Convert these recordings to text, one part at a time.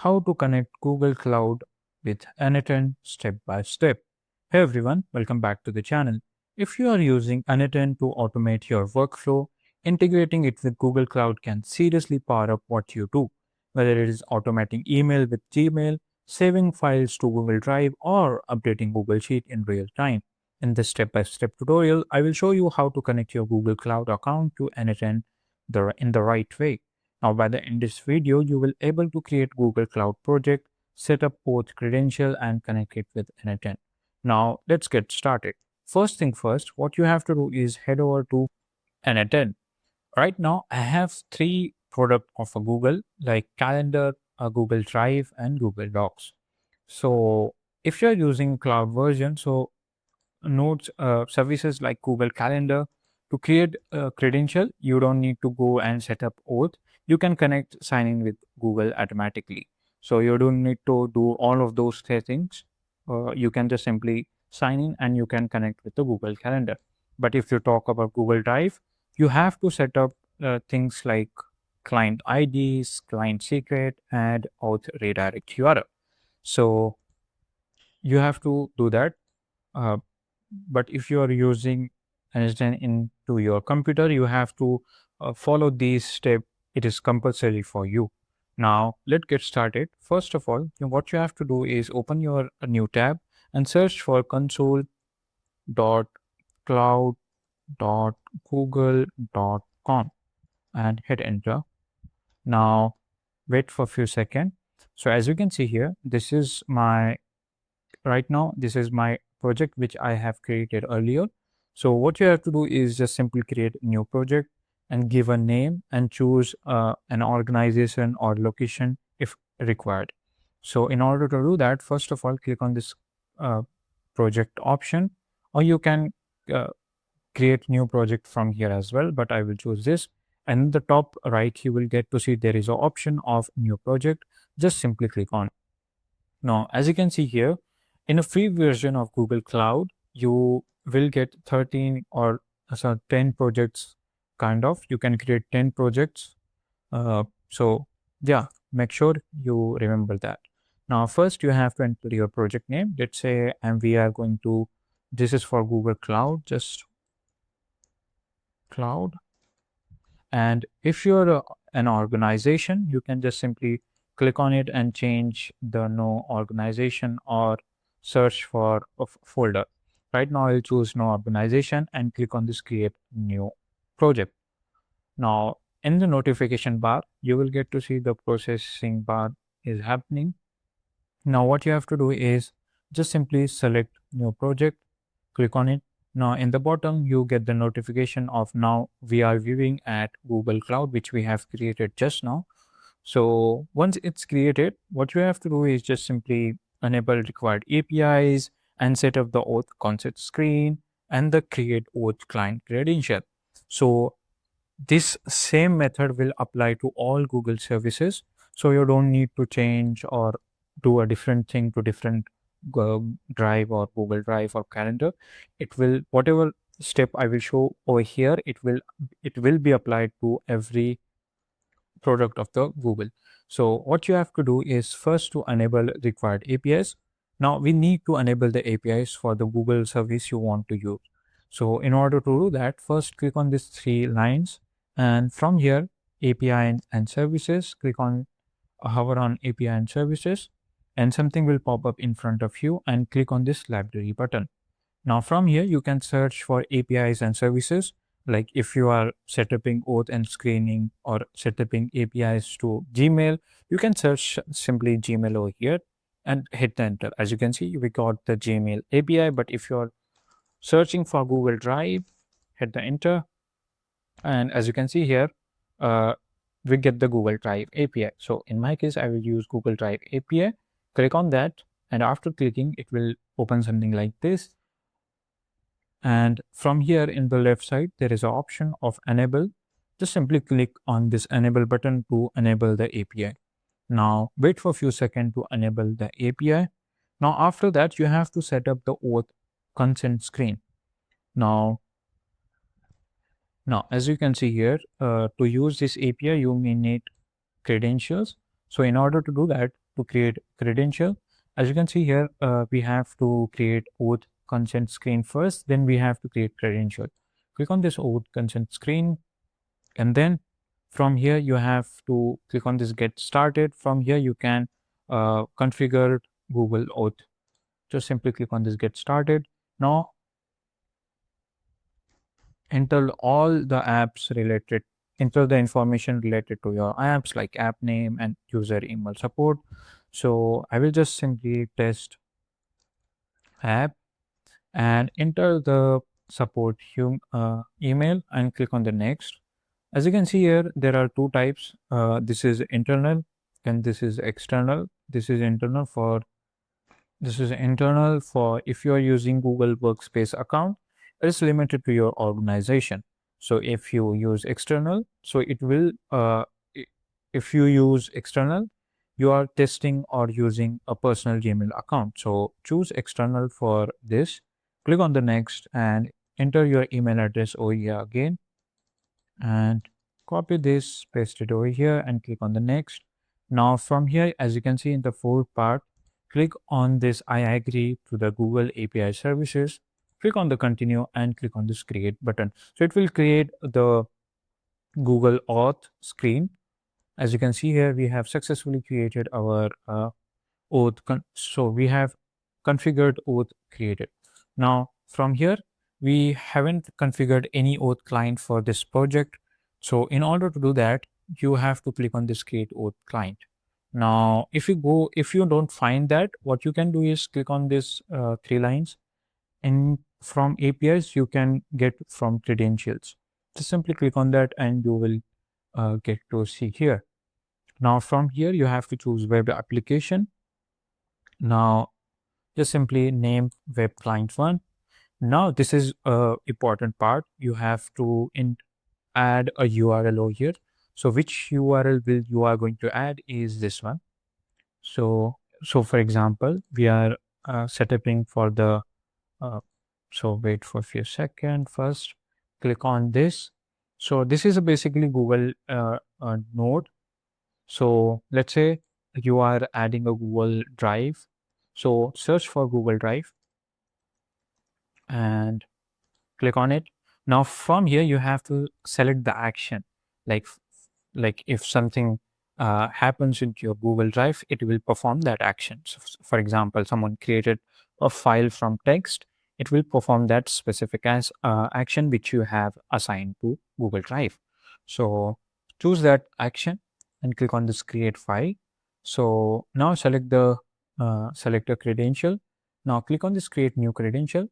how to connect Google Cloud with n8n step by step. Hey everyone, welcome back to the channel. If you are using n8n to automate your workflow, integrating it with Google Cloud can seriously power up what you do, whether it is automating email with Gmail, saving files to Google Drive, or updating Google Sheet in real time. In this step-by-step tutorial, I will show you how to connect your Google Cloud account to n8n in the right way. Now, by the end of this video, you will able to create Google Cloud project, set up both credential and connect it with n8n. Now, let's get started. First thing first, what you have to do is head over to n8n. Right now, I have three product of a Google like Calendar, a Google Drive, and Google Docs. So if you're using cloud version, so notes services like Google Calendar. To create a credential, you don't need to go and set up oath. You can connect sign in with Google automatically. So you don't need to do all of those settings. You can just simply sign in and you can connect with the Google Calendar. But if you talk about Google Drive, you have to set up things like client IDs, client secret, and auth redirect URL. So you have to do that. Uh, but if you are using n8n into your computer, you have to follow these steps. It is compulsory for you. Now let's get started. First of all, what you have to do is open your new tab and search for console.cloud.google.com and hit enter. Now wait for a few seconds. So as you can see here, this is my right now this is my project which I have created earlier. So what you have to do is just simply create a new project and give a name and choose an organization or location if required. So in order to do that, first of all, click on this uh, project option, or you can uh, create new project from here as well, but I will choose this. And in the top right, you will get to see there is an option of new project. Just simply click on. Now, as you can see here, in a free version of Google Cloud, you will get 13 or 10 projects kind of. You can create 10 projects. So yeah, make sure you remember that. Now, first you have to enter your project name. Let's say, and we are going to, this is for Google Cloud, just cloud. And if you're an organization, you can just simply click on it and change the no organization or search for a folder. Right now, I'll choose no organization and click on this create new project. Now, in the notification bar, you will get to see the processing bar is happening. Now, what you have to do is just simply select new project, click on it. Now in the bottom, you get the notification of now we are viewing at Google Cloud, which we have created just now. So once it's created, what you have to do is just simply enable required APIs and set up the auth consent screen and the create auth client credential. So this same method will apply to all Google services. So you don't need to change or do a different thing to different Drive or Google Drive or Calendar. It will, whatever step I will show over here, it will be applied to every product of the Google. So what you have to do is first to enable required APIs. Now we need to enable the APIs for the Google service you want to use. So in order to do that, first click on these three lines, and from here API and services, click on hover on API and services, and something will pop up in front of you, and click on this library button. Now from here, you can search for APIs and services. Like if you are setting auth and screening or setting APIs to Gmail, you can search simply Gmail over here and hit enter. As you can see, we got the Gmail API, but if you're searching for Google Drive, hit the enter. And as you can see here, we get the Google Drive API. So in my case, I will use Google Drive API. Click on that. And after clicking, it will open something like this. And from here in the left side, there is an option of enable. Just simply click on this enable button to enable the API. Now wait for a few seconds to enable the API. Now after that, you have to set up the auth consent screen. Now as you can see here, to use this API, you may need credentials. So in order to do that, to create credential. As you can see here, we have to create auth consent screen first, then we have to create credential. Click on this auth consent screen, and then from here you have to click on this get started. From here you can configure Google Auth. Just simply click on this get started. Now enter all the apps related, enter the information related to your apps like app name and user email support. So I will just simply test app and enter the support email and click on the next. As you can see here, there are two types. This is internal and this is external. This is internal for if you are using Google Workspace account, it's limited to your organization. So if you use external, so it will, if you use external, you are testing or using a personal Gmail account. So choose external for this, click on the next and enter your email address over here again and copy this, paste it over here and click on the next. Now from here, as you can see in the fourth part, click on this I agree to the Google API services, click on the continue and click on this create button. So it will create the Google Auth screen. As you can see here, we have successfully created our so we have configured auth created. Now from here, we haven't configured any auth client for this project. So in order to do that, you have to click on this create auth client. Now, if you don't find that, what you can do is click on this three lines, and from APIs, you can get from credentials. Just simply click on that and you will get to see here. Now from here, you have to choose web application. Now just simply name web client one. Now this is a important part. You have to add a URL over here. So which URL will you are going to add is this one. So for example, we are setting for the so wait for a few seconds. First click on this. So this is a basically Google node. So let's say you are adding a Google Drive. So search for Google Drive and click on it. Now from here you have to select the action, like like if something happens into your Google Drive, it will perform that action. So for example, someone created a file from text, it will perform that specific as action which you have assigned to Google Drive. So choose that action and click on this create file. So now select the select a credential. Now click on this create new credential,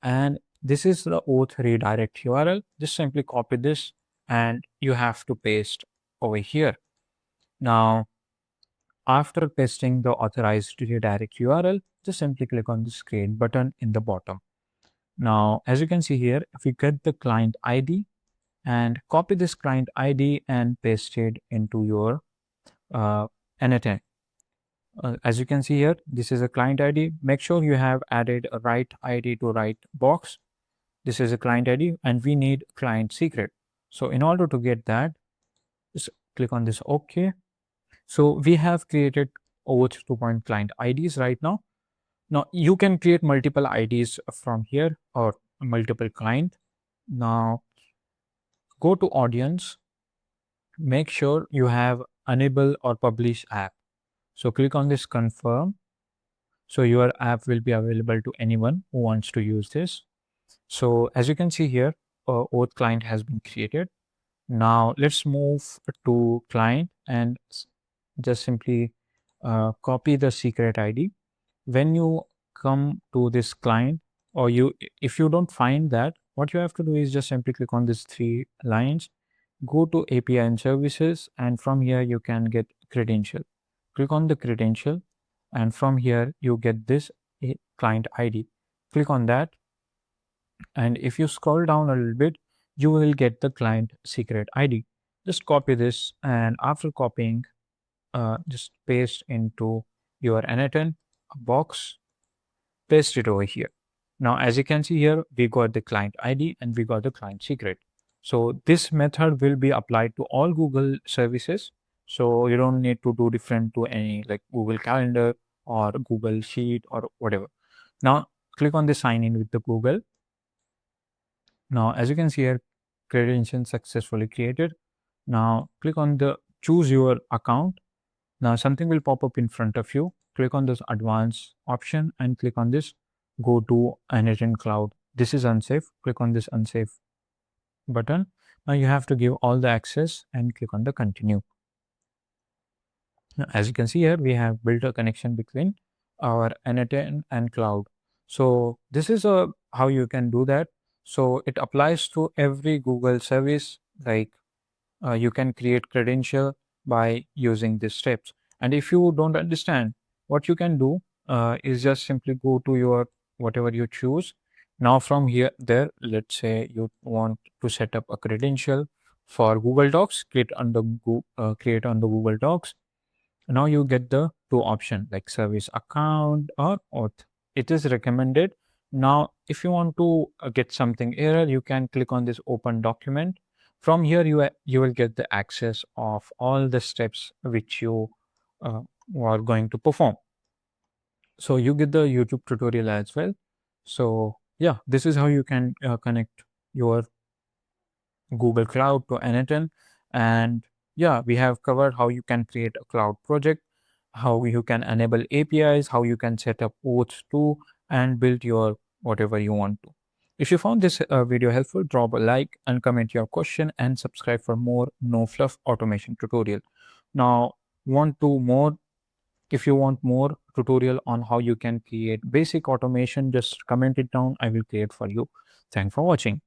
and this is the auth redirect URL. Just simply copy this and you have to paste over here. Now, after pasting the authorized redirect URL, just simply click on this create button in the bottom. Now, as you can see here, if you get the client ID and copy this client ID and paste it into your n8n. As you can see here, this is a client ID. Make sure you have added a right ID to right box. This is a client ID and we need client secret. So in order to get that, just click on this OK. So we have created OAuth 2.0 client IDs right now. Now you can create multiple IDs from here or multiple client. Now go to audience, make sure you have enable or publish app. So click on this confirm. So your app will be available to anyone who wants to use this. So as you can see here, auth client has been created. Now let's move to client and just simply copy the secret ID. When you come to this client, or if you don't find that, what you have to do is just simply click on these three lines, go to API and services, and from here you can get credential. Click on the credential, and from here you get this client ID. Click on that, and if you scroll down a little bit, you will get the client secret ID. Just copy this, and after copying, just paste into your n8n box, paste it over here. Now, as you can see here, we got the client ID and we got the client secret. So this method will be applied to all Google services. So you don't need to do different to any like Google Calendar or Google Sheet or whatever. Now click on the sign in with the Google. Now as you can see here, credentials successfully created. Now click on the choose your account. Now something will pop up in front of you. Click on this advanced option and click on this go to n8n cloud. This is unsafe. Click on this unsafe button. Now you have to give all the access and click on the continue. Now, as you can see here, we have built a connection between our n8n and cloud. So this is how you can do that. So it applies to every Google service. Like you can create credential by using these steps. And if you don't understand, what you can do is just simply go to your whatever you choose. Now from here there, let's say you want to set up a credential for Google Docs, create on the Google Docs. Now you get the two option like service account or auth. It is recommended. Now if you want to get something error, you can click on this open document. From here you will get the access of all the steps which you uh, are going to perform. So you get the YouTube tutorial as well. So yeah, this is how you can connect your Google Cloud to n8n. And yeah, we have covered how you can create a cloud project, how you can enable APIs, how you can set up oaths too, and build your whatever you want to. If you found this video helpful, drop a like and comment your question and subscribe for more no fluff automation tutorial. Now, want to more? If you want more tutorial on how you can create basic automation, just comment it down. I will create for you. Thanks for watching.